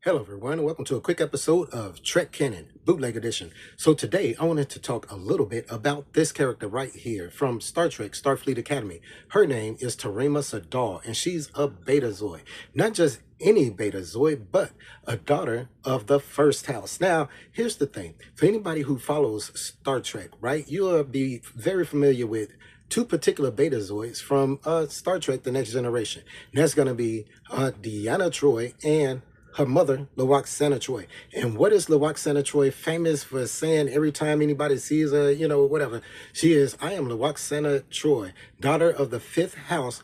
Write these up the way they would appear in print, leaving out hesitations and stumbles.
Hello everyone, and welcome to a quick episode of Trek Canon, Bootleg Edition. So today I wanted to talk a little bit about this character right here from Star Trek Starfleet Academy. Her name is Tarima Sadal, and she's a Betazoid. Not just any Betazoid, but a daughter of the first house. Now, here's the thing. For anybody who follows Star Trek, right, you'll be very familiar with two particular Betazoids from Star Trek The Next Generation. And that's going to be Deanna Troi and her mother, Lwaxana Troi. And what is Lwaxana Troi famous for saying every time anybody sees her, whatever? She is, I am Lwaxana Troi, daughter of the fifth house,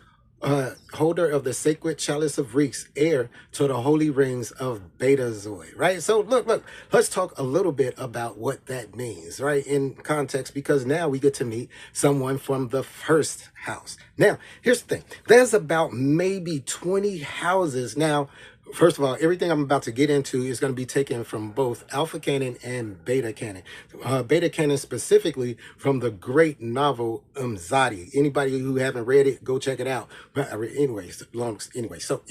holder of the sacred chalice of Reeks, heir to the holy rings of Betazoid, right? So look, let's talk a little bit about what that means, right? In context, because now we get to meet someone from the first house. Now, here's the thing. There's about maybe 20 houses. Now, first of all, everything I'm about to get into is going to be taken from both Alpha Canon and Beta Canon. Beta Canon specifically from the great novel Umzadi. Anybody who haven't read it, go check it out. But anyway, so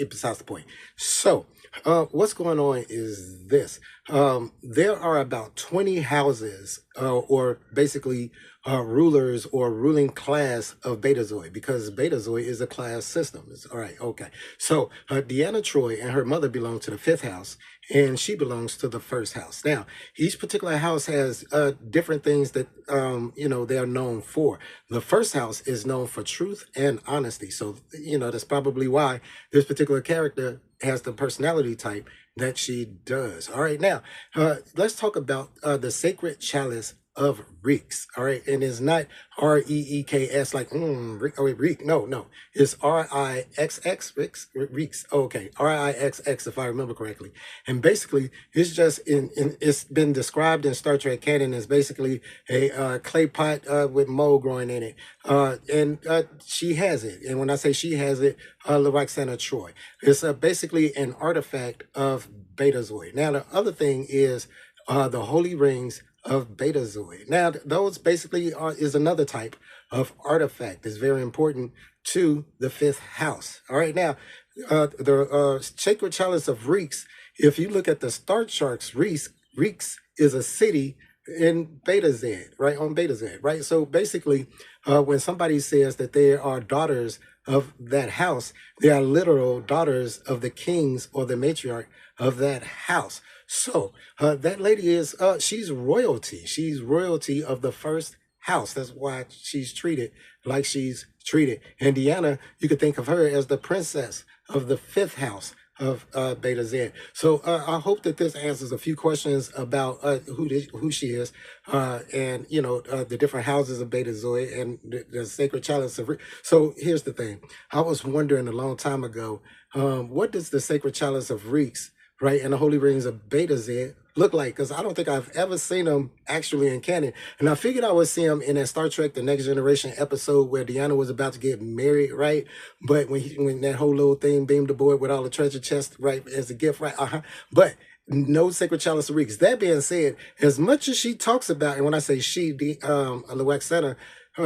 besides the point. So what's going on is this. There are about 20 houses or basically rulers or ruling class of Betazoid, because Betazoid is a class system. All right, okay. So Deanna Troi and her mother belong to the fifth house, and she belongs to the first house. Now, each particular house has different things that they are known for. The first house is known for truth and honesty. So that's probably why this particular character has the personality type that she does. All right, now let's talk about the sacred chalice of Reeks. All right, and it's not Reeks like Reek. No, it's Rixx, Reeks. Okay, Rixx if I remember correctly. And basically, it's just it's been described in Star Trek canon as basically a clay pot with mold growing in it, and she has it. And when I say she has it, Lwaxana Troi. It's basically an artifact of Betazoid. Now, the other thing is the holy rings of Betazoid. Now, those basically is another type of artifact that's very important to the fifth house. All right, now, the sacred chalice of Reeks, if you look at the star charts, Reeks is a city in Beta Z, right, on Beta Z, right? So basically, when somebody says that they are daughters of that house, they are literal daughters of the kings or the matriarch of that house. So that lady is, she's royalty. She's royalty of the first house. That's why she's treated like she's treated. And Deanna, you could think of her as the princess of the fifth house of Beta Z. So I hope that this answers a few questions about who she is, and the different houses of Betazoid and the sacred chalice of. So here's the thing: I was wondering a long time ago, what does the sacred chalice of Reeks, right, and the holy rings of Beta Z look like? Because I don't think I've ever seen them actually in canon. And I figured I would see them in that Star Trek The Next Generation episode where Deanna was about to get married, right? But when that whole little thing beamed aboard with all the treasure chests, right, as a gift, right? But no sacred chalice of Reeks. That being said, as much as she talks about, and when I say she, Lwaxana,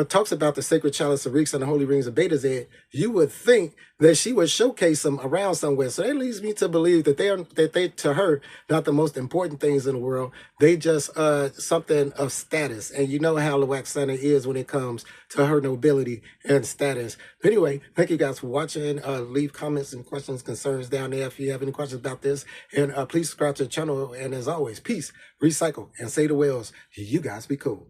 talks about the sacred chalice of Reeks and the holy rings of Beta Z, you would think that she would showcase them around somewhere. So that leads me to believe that they to her not the most important things in the world. They just something of status. And you know how Lwaxana is when it comes to her nobility and status. But anyway, thank you guys for watching. Leave comments and questions, concerns down there if you have any questions about this. And please subscribe to the channel. And as always, peace, recycle, and say the whales. You guys be cool.